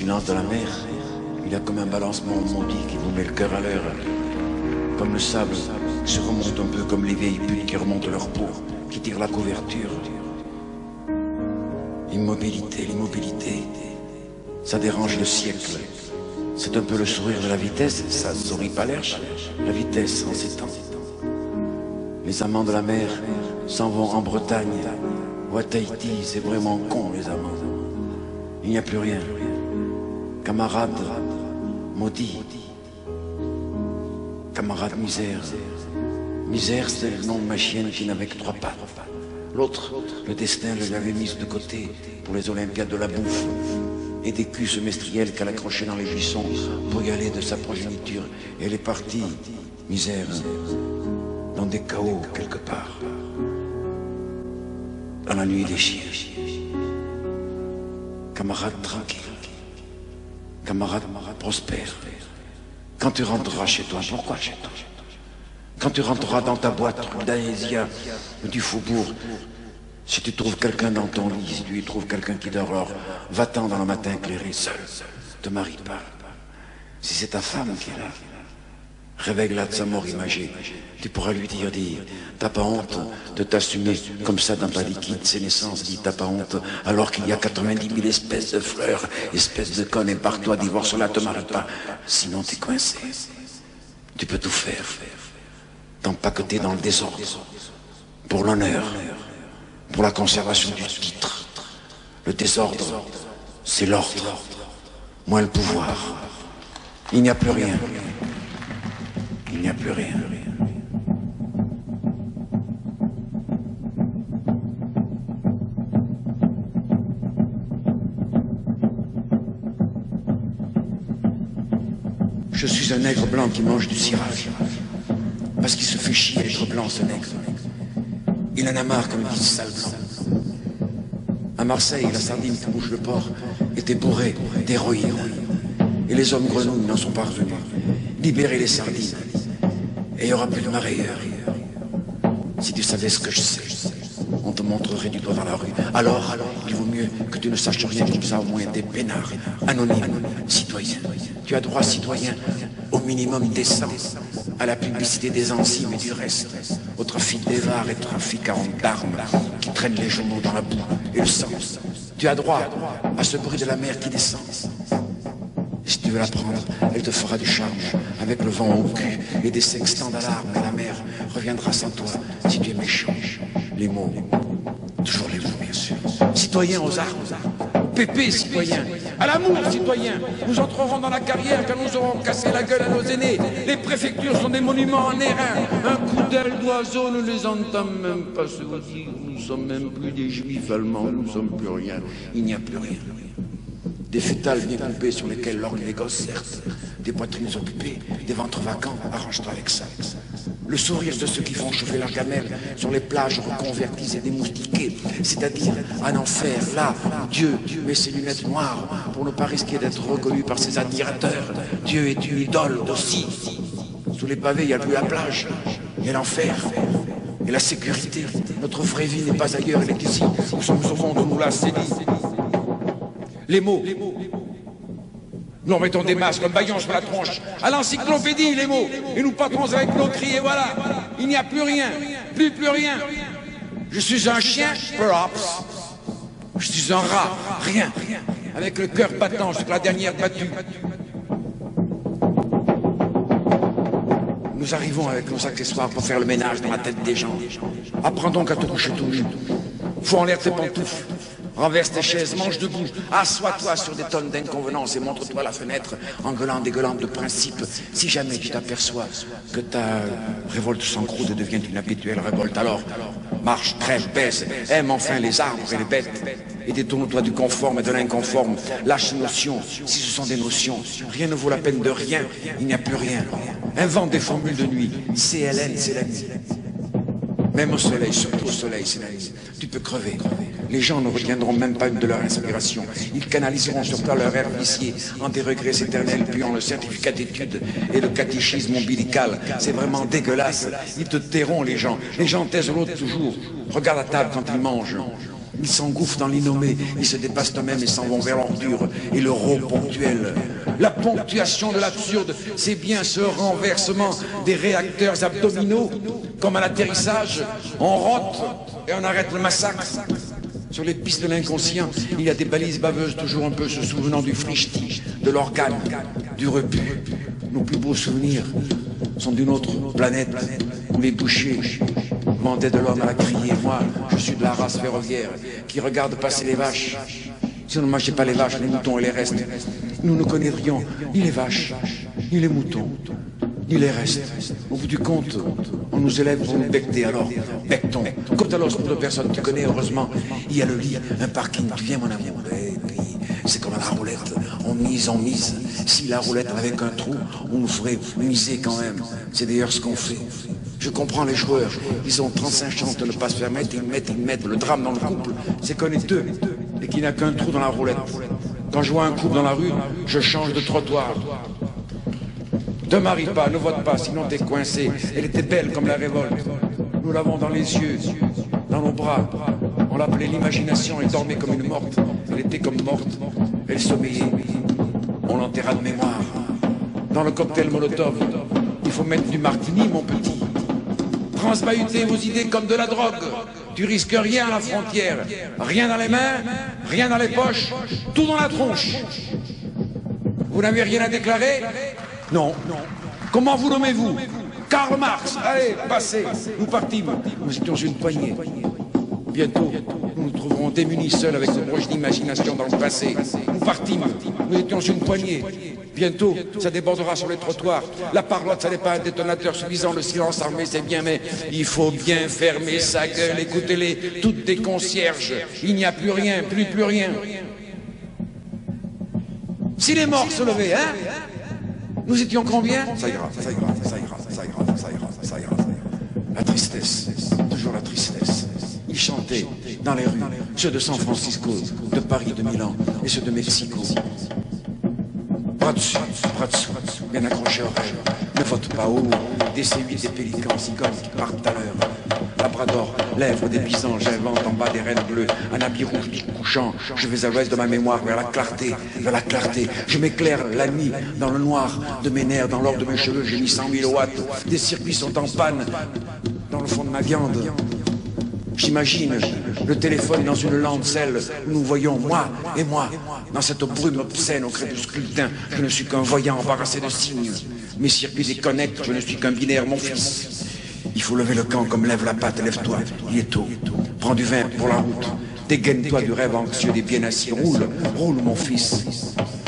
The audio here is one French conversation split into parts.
silence de la mer, il y a comme un balancement maudit qui vous met le cœur à l'heure. Comme le sable qui se remonte un peu comme les vieilles putes qui remontent leur peau, qui tirent la couverture. Immobilité, l'immobilité, ça dérange le siècle. C'est un peu le sourire de la vitesse, ça sourit pas l'herche, la vitesse en ces temps. Les amants de la mer s'en vont en Bretagne ou à Tahiti, c'est vraiment con les amants. Il n'y a plus rien. Camarade maudit. Camarade misère. Misère, c'est le nom de ma chienne qui n'avait que 3 pattes. L'autre, le destin l'avait mise de côté pour les Olympiades de la bouffe et des culs semestriels qu'elle accrochait dans les buissons pour y aller de sa progéniture. Et elle est partie, misère, dans des chaos quelque part, dans la nuit des chiens. Camarade tranquille, camarade prospère. Quand tu rentreras chez toi, pourquoi chez toi? Quand tu rentreras dans ta boîte d'Aésia ou du Faubourg, si tu trouves quelqu'un dans ton lit, si tu y trouves quelqu'un qui dort, alors va-t'en dans le matin éclairé, seul, te marie pas. Si c'est ta femme qui est là, réveille-la de sa mort imagée. Tu pourras lui dire, t'as pas honte de t'assumer comme ça dans ta liquide, ses naissances, t'as pas honte, alors qu'il y a 90 000 espèces de fleurs, espèces de connes, et par toi, divorce-la, te marie pas. Sinon t'es coincé. Tu peux tout faire. T'empaqueter dans le désordre, pour l'honneur, pour la conservation du titre. Le désordre, c'est l'ordre, moins le pouvoir. Il n'y a plus rien. Il n'y a plus rien. Je suis un nègre blanc qui mange du cirage. Parce qu'il se fait chier d'être blanc, ce nègre. Il en a marre, comme dit ce sale blanc. À Marseille, la sardine qui bouge le port était bourrée d'héroïne. Et les hommes grenouilles n'en sont pas revenus. Libérez les sardines. Et il n'y aura plus de mareyeurs. Si tu savais ce que je sais, on te montrerait du doigt dans la rue. Alors, il vaut mieux que tu ne saches rien, comme ça au moins t'es peinard, anonyme, citoyen. Tu as droit, citoyen, au minimum décent, à la publicité des enzymes et du reste, au trafic des vards et trafic d'armes qui traînent les journaux dans la boue et le sang. Tu as droit à ce bruit de la mer qui descend. Si tu veux la prendre, elle te fera du charme, avec le vent au cul et des sextants d'alarme, et la mer reviendra sans toi si tu es méchant. Les mots, toujours les mots, bien sûr. Citoyen aux armes, pépé, citoyen, à l'amour, citoyen. Nous entrerons dans la carrière quand nous aurons cassé la gueule à nos aînés. Les préfectures sont des monuments en airain. Un coup d'aile d'oiseau ne les entend même pas se dire. Nous sommes même plus des juifs allemands, nous sommes plus rien. Il n'y a plus rien. Des fétales bien coupées sur lesquelles lorgnent les gosses, certes. Des poitrines occupées, des ventres vacants, arrange-toi avec ça. Le sourire de ceux qui font chauffer leur gamelle sur les plages reconverties et démoustiquées, c'est-à-dire en enfer, là où Dieu met ses lunettes noires pour ne pas risquer d'être reconnu par ses admirateurs. Dieu est une idole aussi. Sous les pavés, il n'y a plus la plage, il y a l'enfer. Et la sécurité, notre vraie vie n'est pas ailleurs, elle est ici. Nous sommes au fond de nous là, c'est dit. Les mots. Nous mettons des masques comme baillons sur la tronche. À l'encyclopédie, les mots. Et nous partons avec nos cris, et voilà. Il n'y a plus rien. Plus rien. Je suis un chien, perhaps. Je suis un rat, rien. Avec le cœur battant sur la dernière battue. Nous arrivons avec nos accessoires pour faire le ménage dans la tête des gens. Apprends donc à te coucher tout nu. Fous en l'air tes pantoufles. Renverse tes chaises, mange debout, assois-toi sur des tonnes d'inconvenances et montre-toi la fenêtre en gueulant des gueulantes de principe. Si jamais tu t'aperçois que ta révolte sans croûte devient une habituelle révolte, alors marche, crève, baisse, aime enfin les arbres et les bêtes et détourne-toi du conforme et de l'inconforme. Lâche ces notions, si ce sont des notions. Rien ne vaut la peine de rien, il n'y a plus rien. Invente des formules de nuit. CLN, c'est la nuit. Même au soleil, surtout au soleil, c'est la nuit. Tu peux crever. Les gens ne retiendront même pas une de leur inspiration. Ils canaliseront sur toi leur air vicié en des regrets éternels, puis en le certificat d'études et le catéchisme ombilical. C'est vraiment dégueulasse. Ils te tairont, les gens. Les gens taisent l'autre toujours. Regarde la table quand ils mangent. Ils s'engouffrent dans l'innommé, ils se dépassent eux-mêmes et s'en vont vers l'ordure et le rot ponctuel. La ponctuation de l'absurde, c'est bien ce renversement des réacteurs abdominaux. Comme à l'atterrissage, on rote et on arrête le massacre. Sur les pistes de l'inconscient, il y a des balises baveuses toujours un peu se souvenant du frichti, de l'organe, du rebut. Nos plus beaux souvenirs sont d'une autre planète où les bouchers demandaient de l'homme à la crier. Moi, je suis de la race ferroviaire qui regarde passer les vaches. Si on ne mangeait pas les vaches, les moutons et les restes, nous ne connaîtrions ni les vaches, ni les moutons, ni les restes. Au bout du compte, on nous élève pour nous becter, alors bectons. Côte à l'os pour 2 personnes, tu connais, heureusement, il y a le lit, un parking, tu viens mon amour. Et puis, c'est comme à la roulette, on mise. Si la roulette avait qu'un trou, on nous ferait miser quand même. C'est d'ailleurs ce qu'on fait. Je comprends les joueurs, ils ont 35 chances de ne pas se faire mettre, ils mettent. Le drame dans le couple, c'est qu'on est 2 et qu'il n'y a qu'un trou dans la roulette. Quand je vois un couple dans la rue, je change de trottoir. Ne marie pas, ne vote pas, sinon t'es coincé. Elle était belle comme la révolte. Nous l'avons dans les yeux, dans nos bras. On l'appelait l'imagination, elle dormait comme une morte. Elle était comme morte, elle sommeillait. On l'enterra de mémoire. Dans le cocktail Molotov, il faut mettre du martini, mon petit. Transbahuter vos idées comme de la drogue. Tu risques rien à la frontière. Rien dans les mains, rien dans les poches, tout dans la tronche. Vous n'avez rien à déclarer? Non. Comment vous nommez-vous? Karl Marx. Allez, passez. Nous partîmes. Nous étions une poignée. Bientôt, nous nous trouverons démunis seuls avec nos broches d'imagination dans le passé. Nous partîmes. Nous étions une poignée. Bientôt, ça débordera sur les trottoirs. La parlotte, ça n'est pas un détonateur suffisant. Le silence armé, c'est bien, mais il faut bien fermer sa gueule. Écoutez-les, toutes des concierges. Il n'y a plus rien, plus rien. Si les morts se levaient, hein? Nous étions combien? Ça ira. La tristesse, toujours la tristesse. Ils chantaient dans les rues, ceux de San Francisco, de Paris, de Milan et ceux de Mexico. Bras dessous, bien accrochés aux rêves. Ne vote pas haut, des C8, des pélicans, cigognes qui partent à l'heure. Labrador, lèvres des bisons, j'invente en bas des rennes bleues, un habit rouge du couchant. Je vais à l'ouest de ma mémoire, vers la clarté. Je m'éclaire la nuit dans le noir de mes nerfs, dans l'or de mes cheveux, j'ai mis 100 000 watts. Des circuits sont en panne dans le fond de ma viande. J'imagine le téléphone dans une lancelle où nous voyons moi, dans cette brume obscène au crépuscule teint. Je ne suis qu'un voyant embarrassé de signes. Mes circuits déconnectent, je ne suis qu'un binaire, mon fils. Il faut lever le camp comme lève la patte, lève-toi, il est tôt. Prends du vin pour la route, dégaine-toi du rêve anxieux des bien assis. Roule, mon fils,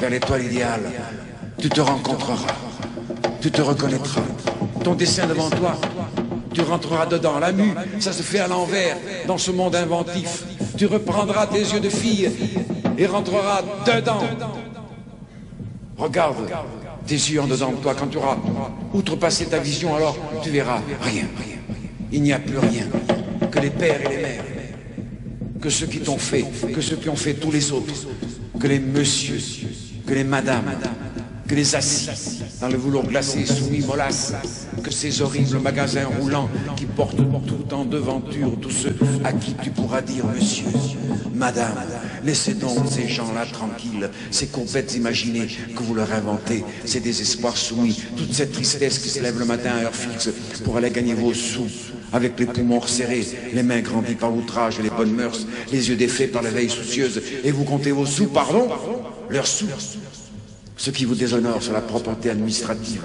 vers l'étoile idéale. Tu te rencontreras, tu te reconnaîtras. Ton dessin devant toi, tu rentreras dedans. La mue, ça se fait à l'envers, dans ce monde inventif. Tu reprendras tes yeux de fille et rentreras dedans. Regarde tes yeux en dedans de toi. Quand tu auras outrepassé ta vision, alors tu verras rien. Il n'y a plus rien. Que les pères et les mères. Que ceux qui t'ont fait. Que ceux qui ont fait tous les autres. Que les messieurs. Que les madames. Que les assis dans le velours glacé soumis mollasse. Que ces horribles magasins roulants qui portent tout en devanture tous ceux à qui tu pourras dire monsieur, madame, laissez donc ces gens-là tranquilles, ces courbettes imaginées que vous leur inventez, ces désespoirs soumis, toute cette tristesse qui se lève le matin à heure fixe pour aller gagner vos sous, avec les poumons resserrés, les mains grandies par l'outrage et les bonnes mœurs, les yeux défaits par la veille soucieuse, et vous comptez vos sous, pardon, leurs sous, ce qui vous déshonore sur la propreté administrative,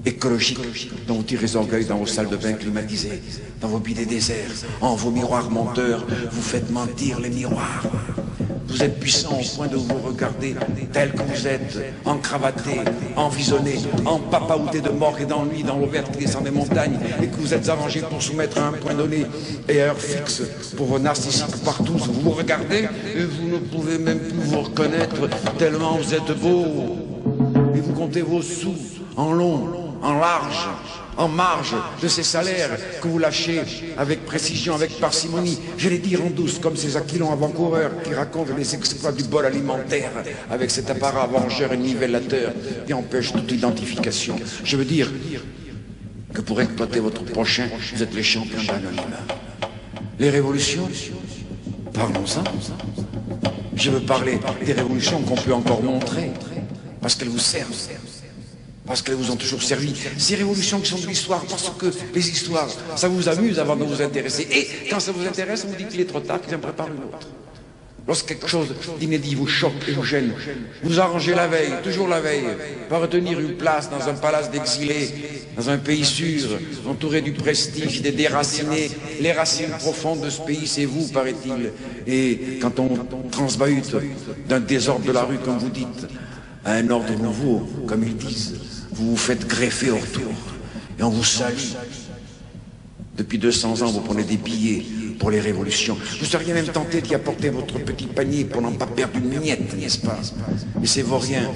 écologique, dont vous tirez orgueil dans vos salles de bain climatisées, dans vos bidets déserts, en vos miroirs menteurs, vous faites mentir les miroirs. Vous êtes puissant au point de vous regarder tel que vous êtes, encravaté, envisonné, empapaouté de mort et d'ennui dans l'eau verte qui descend des montagnes, et que vous êtes arrangé pour soumettre à un point donné et à heure fixe pour vos narcissiques partout. Vous vous regardez et vous ne pouvez même plus vous reconnaître tellement vous êtes beau. Et vous comptez vos sous en long, en large, en marge de ces salaires que vous lâchez avec précision, avec parcimonie. J'allais dire en douce, comme ces aquilons avant-coureurs qui racontent les exploits du bol alimentaire avec cet apparat vengeur et nivellateur qui empêche toute identification. Je veux dire que pour exploiter votre prochain, vous êtes les champions de l'anonymat. Les révolutions, Parlons-en. Je veux parler des révolutions qu'on peut encore montrer, parce qu'elles vous servent, parce qu'elles vous ont toujours servi. Ces révolutions qui sont de l'histoire, parce que les histoires, ça vous amuse avant de vous intéresser. Et quand ça vous intéresse, on vous dit qu'il est trop tard, qu'ils en préparent une autre. Lorsque quelque chose d'inédit vous choque et vous gêne, vous arrangez la veille, toujours la veille, par retenir une place dans un palace d'exilés, dans un pays sûr, entouré du prestige des déracinés. Les racines profondes de ce pays, c'est vous, paraît-il. Et quand on transbahute d'un désordre de la rue, comme vous dites, à un ordre nouveau, comme ils disent, vous vous faites greffer au retour. Et on vous salue. Depuis 200 ans, vous prenez des billets pour les révolutions. Vous seriez même tenté d'y apporter votre petit panier pour n'en pas perdre une miette, n'est-ce pas? Et ces vauriens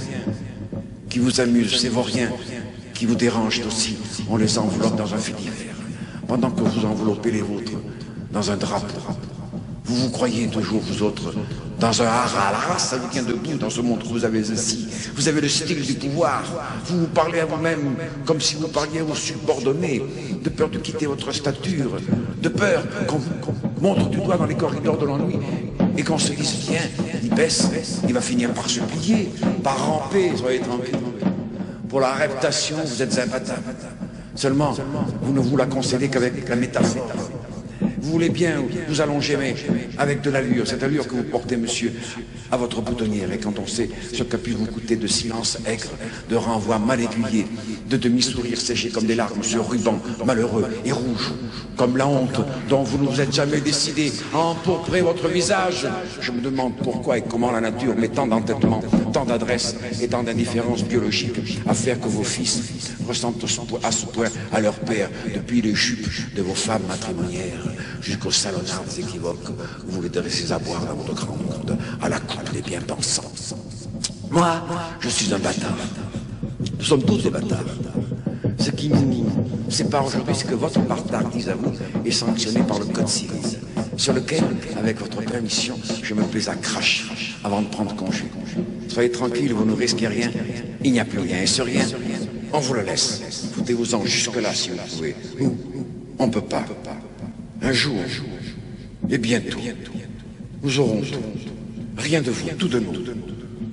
qui vous amusent, ces vauriens qui vous dérangent aussi, on les enveloppe dans un fait divers. Pendant que vous enveloppez les vôtres dans un drapeau. Vous vous croyez toujours, vous autres, dans un hara. La race, ça vous tient debout dans ce monde que vous avez assis. Vous avez le style du pouvoir. Vous vous parlez à vous-même comme si vous parliez aux subordonnés, de peur de quitter votre stature, de peur qu'on vous montre du doigt dans les corridors de l'ennui et qu'on se dise, tiens, il baisse, il va finir par se plier, par ramper, soyez tranquille. Pour la réputation, vous êtes imbattable. Seulement, vous ne vous la concédez qu'avec la métaphore. Vous voulez bien vous allonger, mais avec de l'allure, cette allure que vous portez, monsieur, à votre boutonnière. Et quand on sait ce qu'a pu vous coûter de silence aigre, de renvoi mal aiguillé, de demi-sourires séchés comme des larmes sur ruban malheureux et rouge, comme la honte dont vous ne vous êtes jamais décidé à empourprer votre visage, je me demande pourquoi et comment la nature met tant d'entêtement, tant d'adresse et tant d'indifférence biologique à faire que vos fils ressentent à ce point à leur père, depuis les jupes de vos femmes matrimonières jusqu'aux salonnards équivoques où vous les dressez à boire dans votre grand monde, à la coupe des bien-pensants. Moi, je suis un bâtard. Nous sommes tous des bâtards. Ce qui nous sépare aujourd'hui, c'est que votre bâtardise à vous est sanctionné par le code civil, sur lequel, avec votre permission, je me plais à cracher avant de prendre congé. Soyez tranquille, vous ne risquez rien, il n'y a plus rien, et ce rien, on vous le laisse. Foutez-vous-en jusque-là si vous pouvez. Nous, on ne peut pas. Un jour, et bientôt, nous aurons tout. Rien de vous, tout de nous.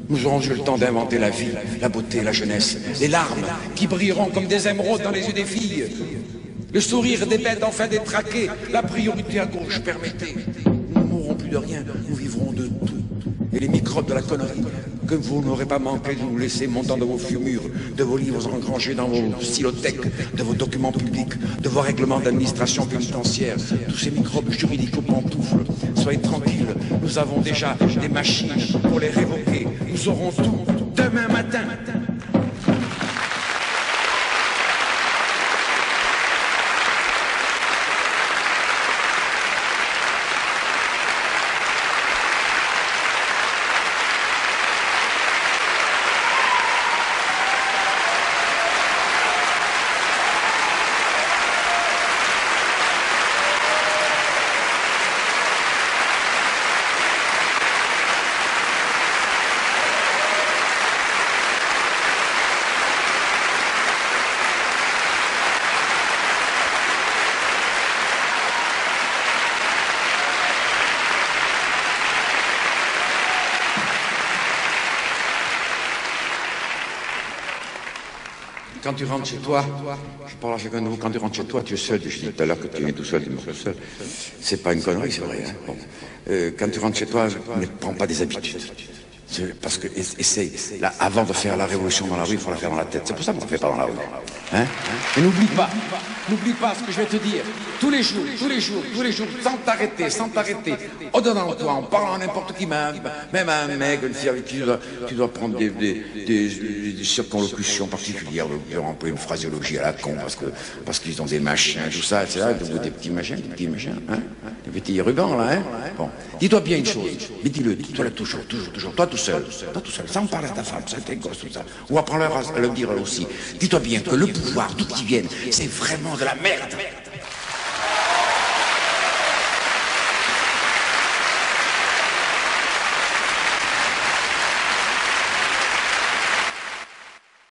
Nous aurons eu le temps d'inventer la vie, la beauté, la jeunesse, les larmes qui brilleront comme des émeraudes dans les yeux des filles, le sourire des bêtes enfin détraquées, la priorité à gauche, permettez. Nous ne mourrons plus de rien, nous vivrons de tout. Et les microbes de la connerie que vous n'aurez pas manqué de nous laisser montant de vos fumures, de vos livres engrangés dans vos silothèques, de vos documents publics, de vos règlements d'administration pénitentiaire, tous ces microbes juridiques aux pantoufles. Soyez tranquilles, nous avons déjà des machines pour les révoquer. Nous aurons tout demain matin. Quand tu rentres chez toi, je parle à chacun de vous, quand tu rentres chez toi, tu es seul. Je dis tout à l'heure que tu es tout seul, tu es tout seul. C'est pas une connerie, c'est vrai. Hein. Bon. Quand tu rentres chez toi, ne prends pas des habitudes. Parce que, essaye, là, avant de faire la révolution dans la rue, il faut la faire dans la tête. C'est pour ça qu'on ne la fait pas dans la rue. Hein? Et n'oublie pas ce que je vais te dire. Tous les jours, sans t'arrêter, au-dedans de toi, en parlant à n'importe qui, même à un mec, une fille avec qui tu dois prendre des circonlocutions particulières, de employer une phraséologie à la con, parce qu'ils ont des machins, tout ça, etc., des petits machins, hein? Des petits rubans, là, hein? Bon. Dis-toi bien une chose, mais dis-toi là toujours, toi tout seul, sans parler à ta femme, ça tes gosses, tout ça. Ou apprends-leur à le dire aussi. Dis-toi bien que le pouvoir, d'où qu'il vienne, c'est vraiment de la merde.